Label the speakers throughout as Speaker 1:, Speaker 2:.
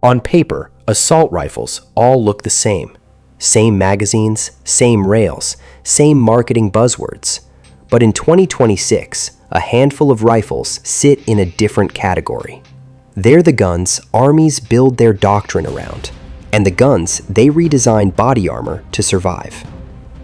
Speaker 1: On paper, assault rifles all look the same. Same magazines, same rails, same marketing buzzwords. But in 2026, a handful of rifles sit in a different category. They're the guns armies build their doctrine around, and the guns they redesign body armor to survive.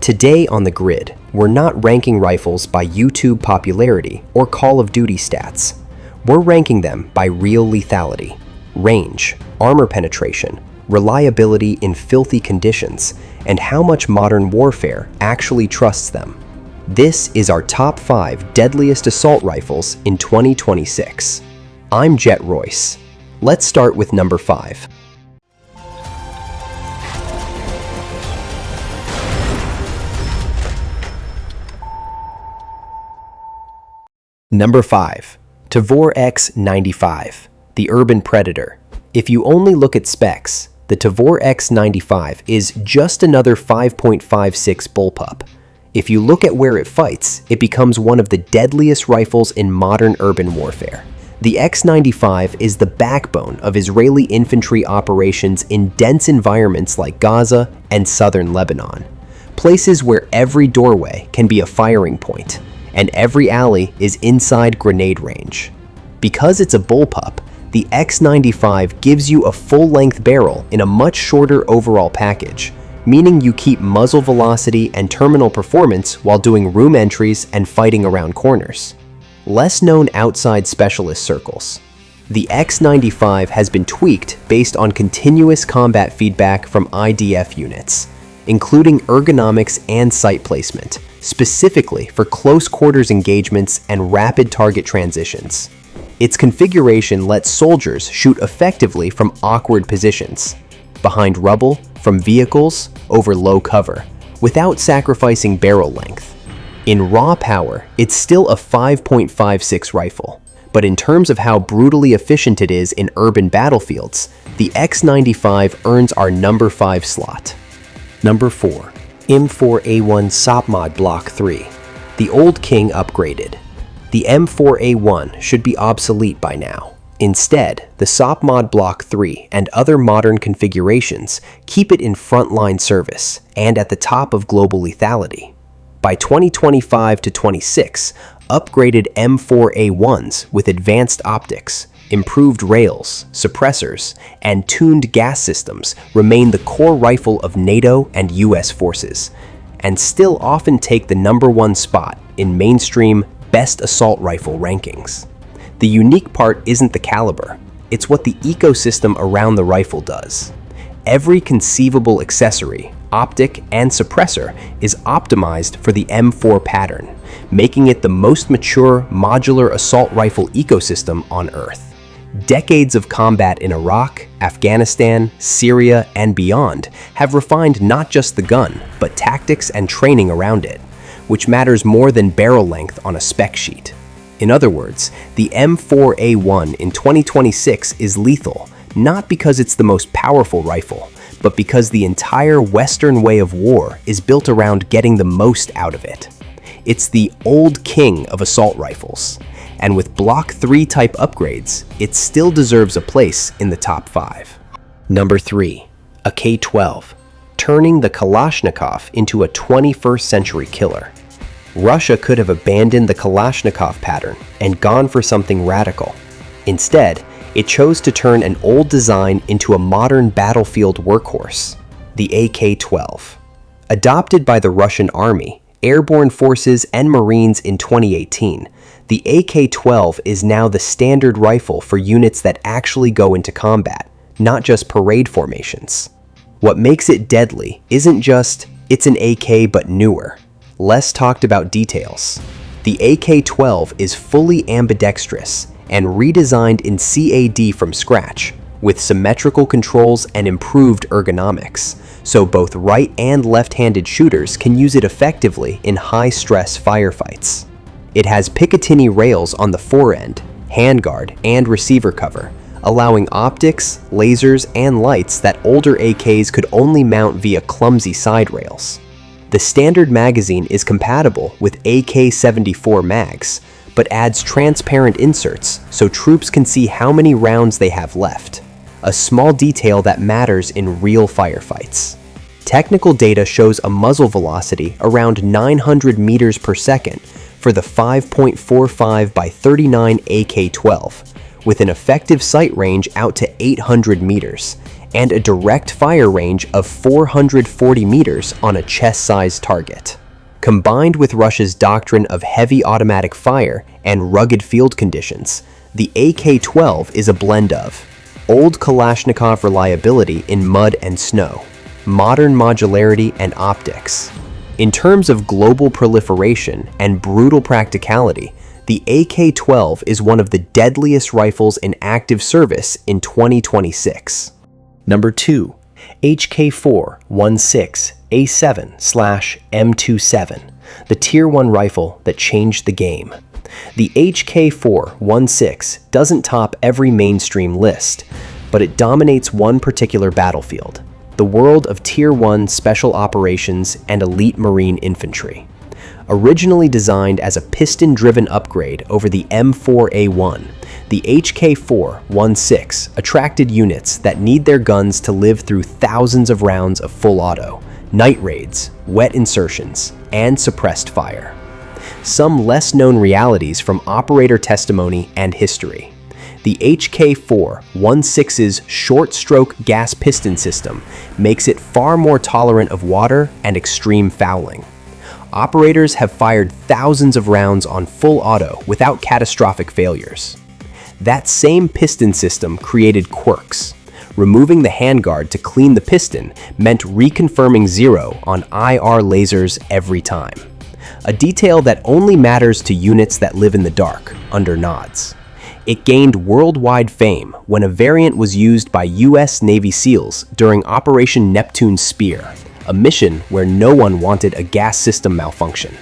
Speaker 1: Today on the grid, we're not ranking rifles by YouTube popularity or Call of Duty stats. We're ranking them by real lethality, range, armor penetration, reliability in filthy conditions, and how much modern warfare actually trusts them. This is our top 5 deadliest assault rifles in 2026. I'm Jet Royce. Let's start with number 5. Number 5. Tavor X95, the Urban Predator. If you only look at specs, the Tavor X95 is just another 5.56 bullpup. If you look at where it fights, it becomes one of the deadliest rifles in modern urban warfare. The X95 is the backbone of Israeli infantry operations in dense environments like Gaza and southern Lebanon, places where every doorway can be a firing point, and every alley is inside grenade range. Because it's a bullpup, the X95 gives you a full-length barrel in a much shorter overall package, meaning you keep muzzle velocity and terminal performance while doing room entries and fighting around corners. Less known outside specialist circles. The X95 has been tweaked based on continuous combat feedback from IDF units, including ergonomics and sight placement, specifically for close quarters engagements and rapid target transitions. Its configuration lets soldiers shoot effectively from awkward positions, behind rubble, from vehicles, over low cover, without sacrificing barrel length. In raw power, it's still a 5.56 rifle, but in terms of how brutally efficient it is in urban battlefields, the X95 earns our number 5 slot. Number 4. M4A1 SOPMOD Block 3, the old king upgraded. The M4A1 should be obsolete by now. Instead, the SOPMOD Block 3 and other modern configurations keep it in frontline service and at the top of global lethality. By 2025 to 26, upgraded M4A1s with advanced optics, improved rails, suppressors, and tuned gas systems remain the core rifle of NATO and US forces, and still often take the number 1 spot in mainstream best assault rifle rankings. The unique part isn't the caliber, it's what the ecosystem around the rifle does. Every conceivable accessory, optic, and suppressor is optimized for the M4 pattern, making it the most mature modular assault rifle ecosystem on Earth. Decades of combat in Iraq, Afghanistan, Syria, and beyond have refined not just the gun, but tactics and training around it, which matters more than barrel length on a spec sheet. In other words, the M4A1 in 2026 is lethal, not because it's the most powerful rifle, but because the entire Western way of war is built around getting the most out of it. It's the old king of assault rifles, and with Block 3 type upgrades, it still deserves a place in the top 5. Number 3. A K-12, turning the Kalashnikov into a 21st century killer. Russia could have abandoned the Kalashnikov pattern and gone for something radical. Instead, it chose to turn an old design into a modern battlefield workhorse, the AK-12. Adopted by the Russian Army, Airborne Forces, and Marines in 2018, the AK-12 is now the standard rifle for units that actually go into combat, not just parade formations. What makes it deadly isn't just, it's an AK but newer. Less talked about details. The AK-12 is fully ambidextrous and redesigned in CAD from scratch, with symmetrical controls and improved ergonomics, so both right and left-handed shooters can use it effectively in high-stress firefights. It has Picatinny rails on the forend, handguard, and receiver cover, allowing optics, lasers, and lights that older AKs could only mount via clumsy side rails. The standard magazine is compatible with AK-74 mags, but adds transparent inserts so troops can see how many rounds they have left. a small detail that matters in real firefights. Technical data shows a muzzle velocity around 900 meters per second for the 5.45 by 39 AK-12, with an effective sight range out to 800 meters and a direct fire range of 440 meters on a chest-sized target. Combined with Russia's doctrine of heavy automatic fire and rugged field conditions, the AK-12 is a blend of old Kalashnikov reliability in mud and snow, modern modularity and optics. In terms of global proliferation and brutal practicality, the AK-12 is one of the deadliest rifles in active service in 2026. Number 2. HK416 A7/M27, the Tier 1 rifle that changed the game. The HK416 doesn't top every mainstream list, but it dominates one particular battlefield, the world of Tier 1 Special Operations and Elite Marine Infantry. Originally designed as a piston-driven upgrade over the M4A1, the HK416 attracted units that need their guns to live through thousands of rounds of full auto, night raids, wet insertions, and suppressed fire. Some less-known realities from operator testimony and history. The HK416's short-stroke gas piston system makes it far more tolerant of water and extreme fouling. Operators have fired thousands of rounds on full auto without catastrophic failures. That same piston system created quirks. Removing the handguard to clean the piston meant reconfirming zero on IR lasers every time. A detail that only matters to units that live in the dark, under nods. It gained worldwide fame when a variant was used by US Navy SEALs during Operation Neptune Spear, a mission where no one wanted a gas system malfunction.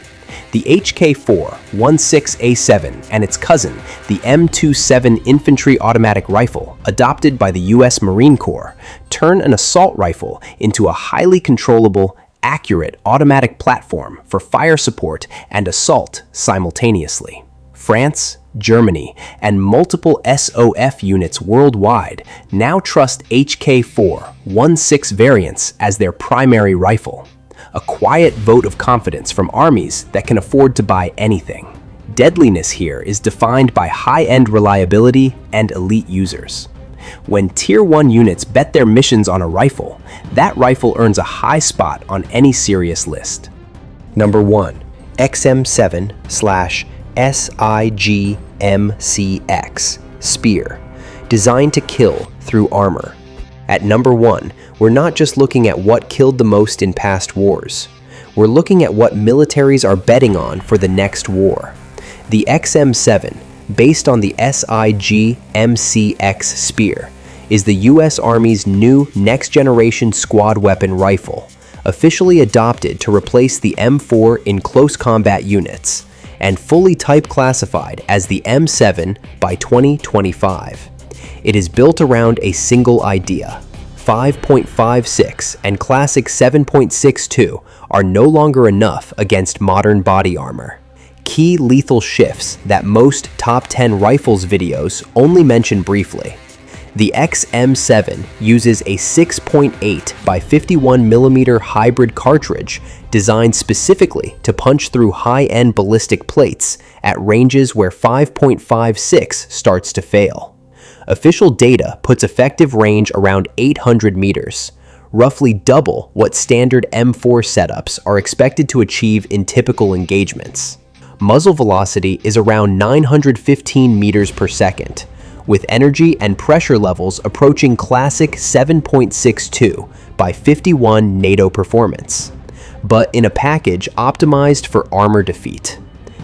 Speaker 1: The HK416 A7 and its cousin, the M27 Infantry automatic rifle, adopted by the US Marine Corps, turn an assault rifle into a highly controllable, accurate automatic platform for fire support and assault simultaneously. France, Germany, and multiple SOF units worldwide now trust HK416 variants as their primary rifle. A quiet vote of confidence from armies that can afford to buy anything. Deadliness here is defined by high-end reliability and elite users. When Tier 1 units bet their missions on a rifle, that rifle earns a high spot on any serious list. Number 1. XM7/SIG MCX Spear, designed to kill through armor. At number 1, we're not just looking at what killed the most in past wars. We're looking at what militaries are betting on for the next war. The XM7, based on the SIG MCX Spear, is the US Army's new next-generation squad weapon rifle, officially adopted to replace the M4 in close combat units, and fully type classified as the M7 by 2025. It is built around a single idea. 5.56 and classic 7.62 are no longer enough against modern body armor. Key lethal shifts that most top 10 rifles videos only mention briefly. The XM7 uses a 6.8 by 51mm hybrid cartridge designed specifically to punch through high-end ballistic plates at ranges where 5.56 starts to fail. Official data puts effective range around 800 meters, roughly double what standard M4 setups are expected to achieve in typical engagements. Muzzle velocity is around 915 meters per second, with energy and pressure levels approaching classic 7.62 by 51 NATO performance, but in a package optimized for armor defeat.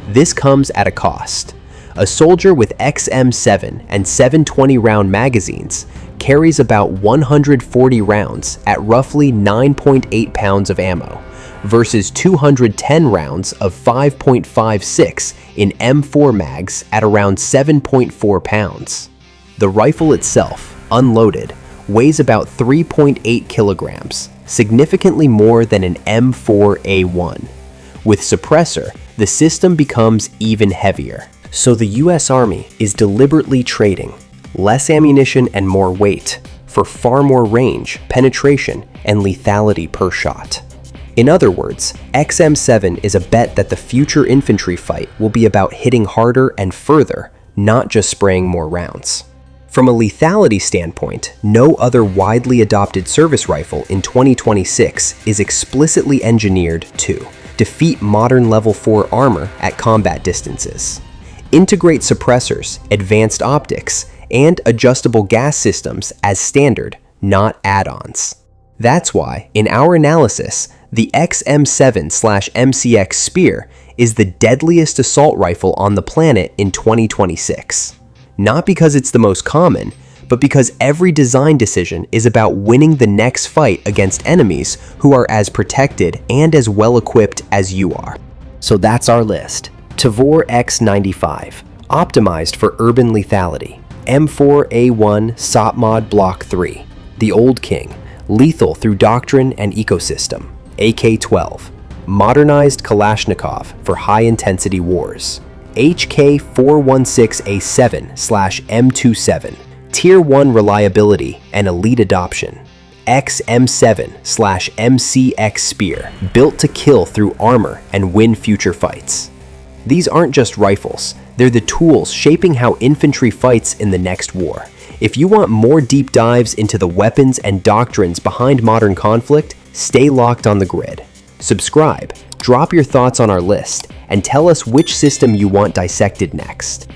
Speaker 1: This comes at a cost. A soldier with XM7 and 720 round magazines carries about 140 rounds at roughly 9.8 pounds of ammo, versus 210 rounds of 5.56 in M4 mags at around 7.4 pounds. The rifle itself, unloaded, weighs about 3.8 kilograms, significantly more than an M4A1. With suppressor, the system becomes even heavier. So the US Army is deliberately trading less ammunition and more weight for far more range, penetration, and lethality per shot. In other words, XM7 is a bet that the future infantry fight will be about hitting harder and further, not just spraying more rounds. From a lethality standpoint, no other widely adopted service rifle in 2026 is explicitly engineered to defeat modern level 4 armor at combat distances, integrate suppressors, advanced optics, and adjustable gas systems as standard, not add-ons. That's why, in our analysis, the XM7/MCX Spear is the deadliest assault rifle on the planet in 2026. Not because it's the most common, but because every design decision is about winning the next fight against enemies who are as protected and as well equipped as you are. So that's our list. Tavor X95, optimized for urban lethality. M4A1 SOPMOD Block 3, the Old King, lethal through doctrine and ecosystem. AK-12, modernized Kalashnikov for high-intensity wars. HK416 A7/M27, Tier 1 reliability and elite adoption. XM7/MCX Spear, built to kill through armor and win future fights. These aren't just rifles, they're the tools shaping how infantry fights in the next war. If you want more deep dives into the weapons and doctrines behind modern conflict, stay locked on the grid. Subscribe, drop your thoughts on our list, and tell us which system you want dissected next.